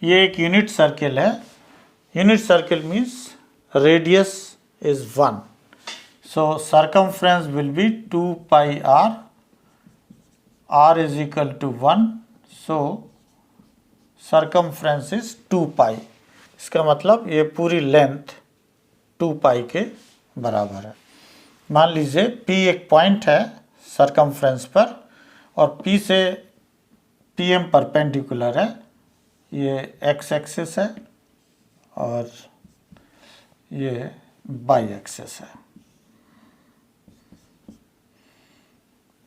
ये एक unit circle है. Unit circle means radius is 1. So circumference will be 2 pi r. R is equal to 1. So circumference is 2 pi. इसका मतलब ये पूरी लेंथ 2 पाई के बराबर है. मान लीजिए P एक पॉइंट है सर्कमफ्रेंस पर और P से PM परपेंडिकुलर है. ये x एक्सिस है और ये y एक्सिस है.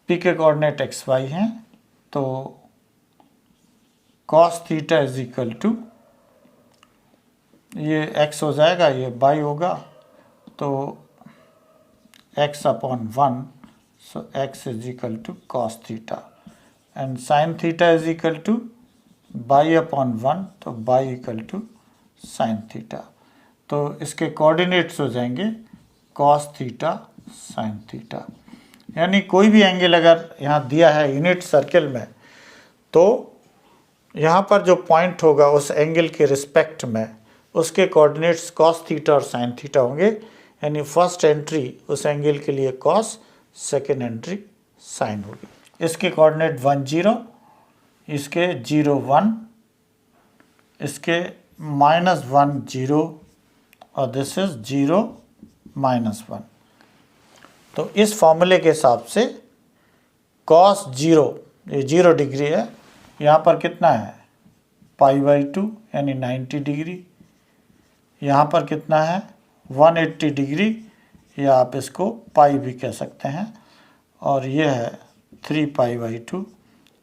P के कोऑर्डिनेट एक्स वाई हैं तो cos theta is equal to ये x हो जाएगा, ये y होगा तो x upon 1. So x is equal to cos theta and sin theta is equal to y upon 1 तो y equal to sin theta. तो इसके कोऑर्डिनेट्स हो जाएंगे cos थीटा sin थीटा. यानी कोई भी एंगल अगर यहाँ दिया है यूनिट सर्किल में तो यहाँ पर जो पॉइंट होगा उस एंगल के रिस्पेक्ट में उसके कोऑर्डिनेट्स cos थीटा और sin थीटा होंगे. यानी फर्स्ट एंट्री उस एंगल के लिए cos, सेकेंड एंट्री sin होगी. इसके कोऑर्डिनेट 1 0, इसके 0 1, इसके -1 0 और दिस इज 0 -1. तो इस फॉर्मूले के हिसाब से cos 0 ये 0 डिग्री है. यहाँ पर कितना है π/2 यानी 90 डिग्री. यहाँ पर कितना है 180 डिग्री या आप इसको पाई भी कह सकते हैं. और ये है 3π/2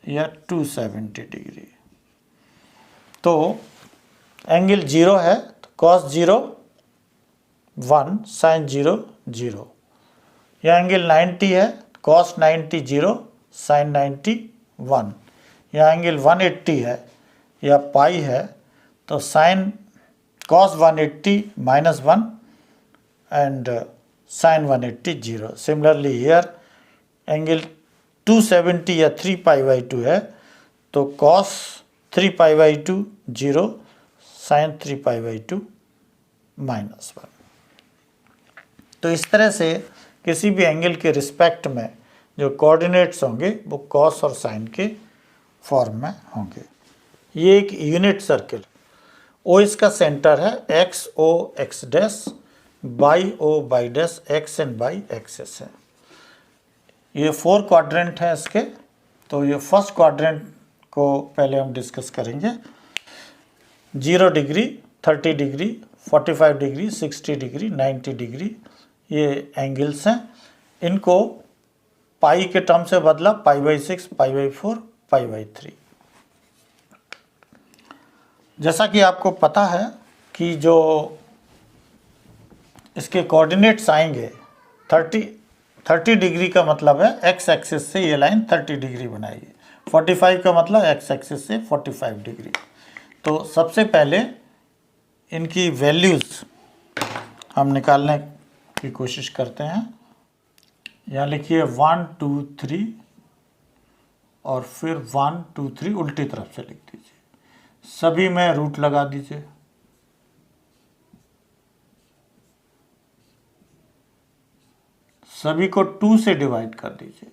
या 270 डिग्री. तो एंगल 0 है तो cos 0 1 sin 0 0. यह एंगल 90 है cos 90 0 sin 90 1. यह एंगल 180 है या पाई है तो sin cos 180 -1 and sin 180 0. Similarly here angle 270 या 3π/2 है तो cos 3π/2 0 sin 3π/2 -1. तो इस तरह से किसी भी एंगल के रिस्पेक्ट में जो कोऑर्डिनेट्स होंगे वो cos और sin के फॉर्म में होंगे. ये एक यूनिट सर्किल. O इसका सेंटर है, x O x dash, y O y dash, x and y axes है. ये 4 क्वाड्रेंट हैं इसके. तो ये फर्स्ट क्वाड्रेंट को पहले हम डिस्कस करेंगे. 0 degree, 30 degree, 45 degree, 60 degree, 90 degree ये एंगल्स हैं. इनको पाई के टर्म से बदला π/6, π/4, π/3. जैसा कि आपको पता है कि जो इसके कोऑर्डिनेट्स आएंगे 30 डिग्री का मतलब है x एक्सिस से ये लाइन 30 डिग्री बनाएगी. 45 का मतलब x एक्सिस से 45 डिग्री. तो सबसे पहले इनकी वैल्यूज़ हम निकालने की कोशिश करते हैं. यहाँ लिखिए 1 2 3 और फिर 1 2 3 उल्टी तरफ से लिख दीजिए. सभी में रूट लगा दीजिए. सभी को 2 से डिवाइड कर दीजिए.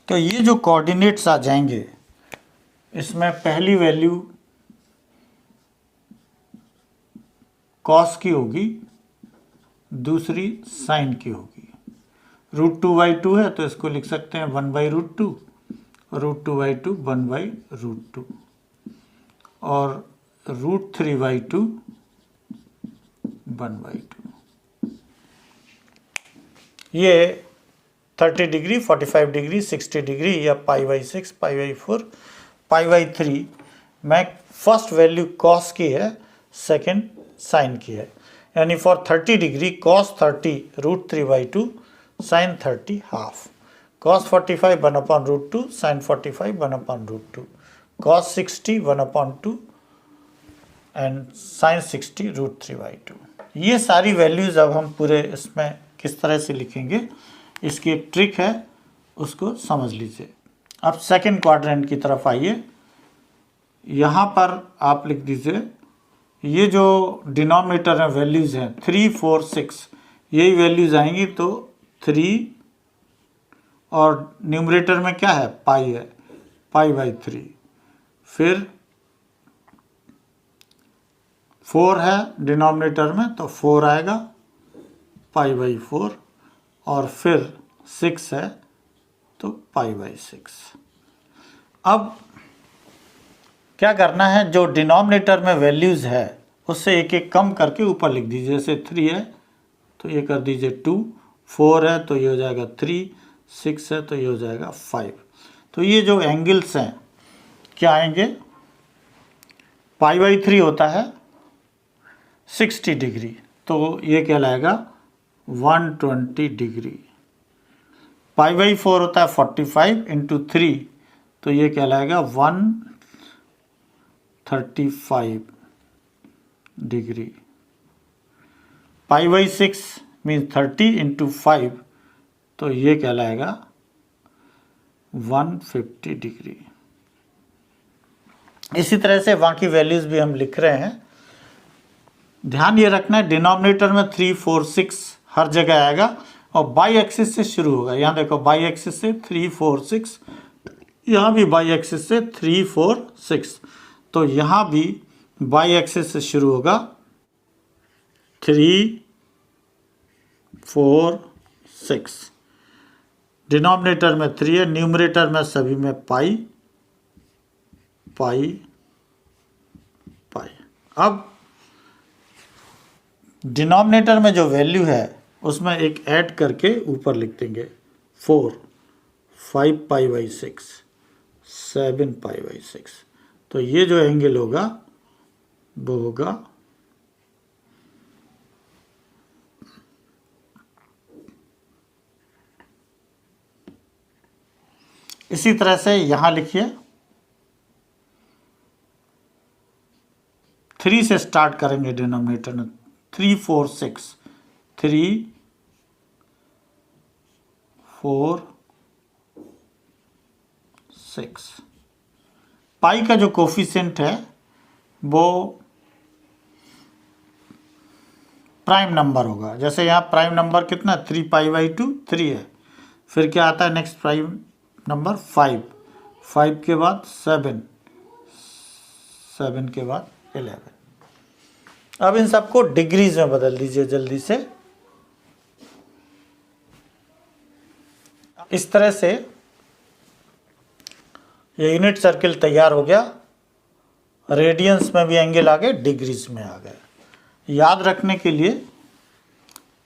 तो ये जो कोऑर्डिनेट्स आ जाएंगे इसमें पहली वैल्यू cos की होगी, दूसरी sin की होगी. √2/2 है तो इसको लिख सकते हैं 1/√2, √2/2 1/√2 और √3/2 1/2. ये 30 डिग्री, 45 डिग्री, 60 डिग्री या π/6, π/4, π/3 में फर्स्ट वैल्यू cos की है, सेकंड sin की है. यानी for 30 degree cos 30 √3/2, sin 30 half. cos 45 1/√2, sin 45 1/√2, cos 60 1/2 and sine 60 √3/2। ये सारी वैल्यूज़ अब हम पूरे इसमें किस तरह से लिखेंगे, इसकी एक ट्रिक है, उसको समझ लीजिए। अब सेकंड क्वाड्रेंट की तरफ आइए। यहाँ पर आप लिख दीजिए, ये जो डिनोमिनेटर में वैल्यूज़ हैं 3, 4, 6, यही वैल्यूज़ आएंगी। तो 3 और न्यूमरेटर में क्या है, पाई है, π/3। फिर 4 है डिनोमिनेटर में, तो 4 आएगा π/4। और फिर 6 है तो π/6। अब क्या करना है, जो डिनोमिनेटर में वैल्यूज़ है उससे एक एक कम करके ऊपर लिख दीजिए। जैसे 3 है तो ये कर दीजिए 2, 4 है तो ये हो जाएगा 3, 6 है तो ये हो जाएगा 5। तो ये जो एंगल्स हैं क्या आएंगे, π/3 होता है 60 डिग्री, तो ये कहलाएगा 120 डिग्री। π/4 होता है 45 × 3, तो ये कहलाएगा 135 डिग्री। π/6 मीन्स 30 × 5, तो ये कहलाएगा 150 डिग्री। इसी तरह से बाकी वैल्यूज़ भी हम लिख रहे हैं। ध्यान ये रखना है, डिनोमिनेटर में 3, 4, 6 हर जगह आएगा और बाई एक्सिस से शुरू होगा। यहाँ देखो बाई एक्सिस से 3, 4, 6, यहाँ भी बाई एक्सिस से 3, 4, 6, तो यहाँ भी बाई एक्सिस से शुरू होगा 3, 4, 6। डिनोमिनेटर में 3 है, न्यूमरेटर में सभी में पाई। अब डिनोमिनेटर में जो वैल्यू है उसमें एक ऐड करके ऊपर लिख देंगे 4, 5π/6, 7π/6। तो ये जो एंगल होगा वो होगा इसी तरह से यहाँ लिखिए, 3 से स्टार्ट करेंगे डिनोमिनेटर में, 3, 4, 6, 3, 4, 6। पाई का जो कोफिशिएंट है वो प्राइम नंबर होगा। जैसे यहाँ प्राइम नंबर कितना, 3π/2 3 है। फिर क्या आता है नेक्स्ट प्राइम नंबर 5, 5 के बाद 7, 7 के बाद 11। अब इन सबको डिग्रीज में बदल दीजिए जल्दी से। इस तरह से ये यूनिट सर्किल तैयार हो गया। रेडियंस में भी एंगल आ गए, डिग्रीज में आ गए। याद रखने के लिए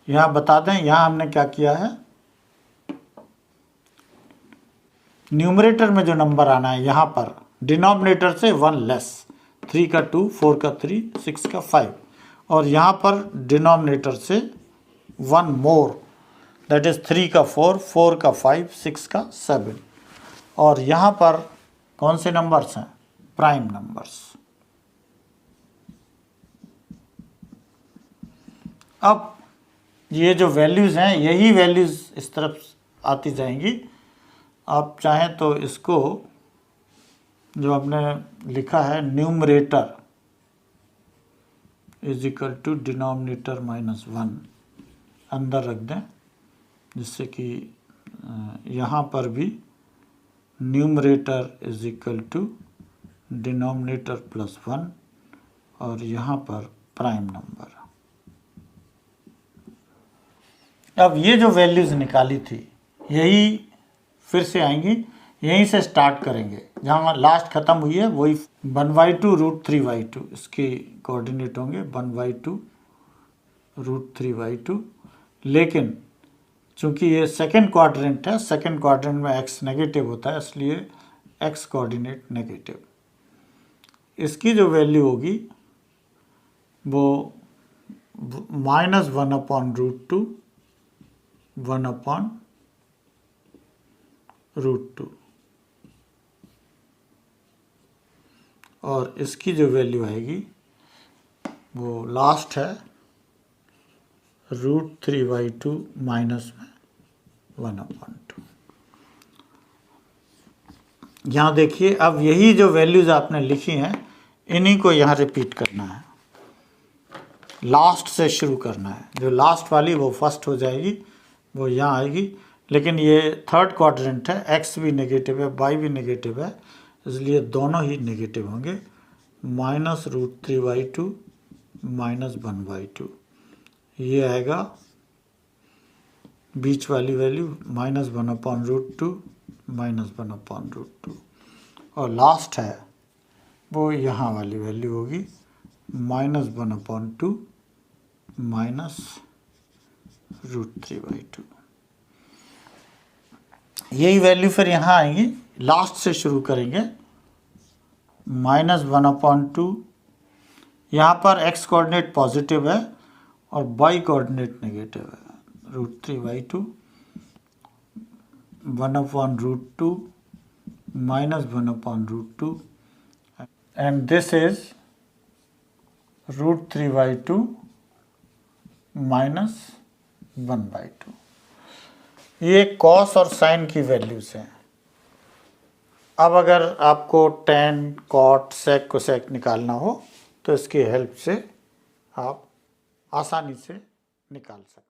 यहाँ बता दें, यहाँ हमने क्या किया है, न्यूमरेटर में जो नंबर आना है यहाँ पर डिनोमिनेटर से 1 लेस, 3 का 2, 4 का 3, 6 का 5, और यहाँ पर डिनोमिनेटर से 1 मोर, दैट इज 3 का 4, 4 का 5, 6 का 7। और यहाँ पर कौन से नंबर्स हैं, प्राइम नंबर्स। अब ये जो वैल्यूज़ हैं यही वैल्यूज़ इस तरफ आती जाएंगी। आप चाहें तो इसको जो आपने लिखा है numerator is equal to denominator -1 अंदर रख दें, जिससे कि यहाँ पर भी numerator is equal to denominator +1 और यहाँ पर प्राइम नंबर। अब ये जो वैल्यूज़ निकाली थी यही फिर से आएंगी, यहीं से स्टार्ट करेंगे जहाँ लास्ट ख़त्म हुई है वही 1/2 √3/2 इसके कोऑर्डिनेट होंगे 1/2 √3/2। लेकिन चूंकि ये सेकंड क्वाड्रेंट है, सेकंड क्वाड्रेंट में x नेगेटिव होता है, इसलिए x कोऑर्डिनेट नेगेटिव। इसकी जो वैल्यू होगी वो -1/√2, 1/√2, और इसकी जो वैल्यू आएगी वो लास्ट है √3/2 माइनस में 1/2। यहाँ देखिए, अब यही जो वैल्यूज़ आपने लिखी हैं इन्हीं को यहाँ रिपीट करना है, लास्ट से शुरू करना है। जो लास्ट वाली वो फर्स्ट हो जाएगी, वो यहाँ आएगी। लेकिन ये थर्ड क्वाड्रेंट है, एक्स भी नेगेटिव है, वाई भी नेगेटिव है, इसलिए दोनों ही नेगेटिव होंगे। -√3/2 माइनस 1/2, ये आएगा बीच वाली वैल्यू -1/√2 माइनस 1/√2, और लास्ट है वो यहाँ वाली वैल्यू होगी -1/2 माइनस √3/2। यही वैल्यू फिर यहाँ आएंगी, लास्ट से शुरू करेंगे। -1/2, यहाँ पर x कोऑर्डिनेट पॉजिटिव है और y कोऑर्डिनेट नेगेटिव है। √3/2 1/√2 minus 1/√2, and this is √3/2 minus 1/2। ये कॉस और साइन की वैल्यूज हैं। अब अगर आपको tan, cot, sec, cosec निकालना हो तो इसकी हेल्प से आप आसानी से निकाल सकते हैं।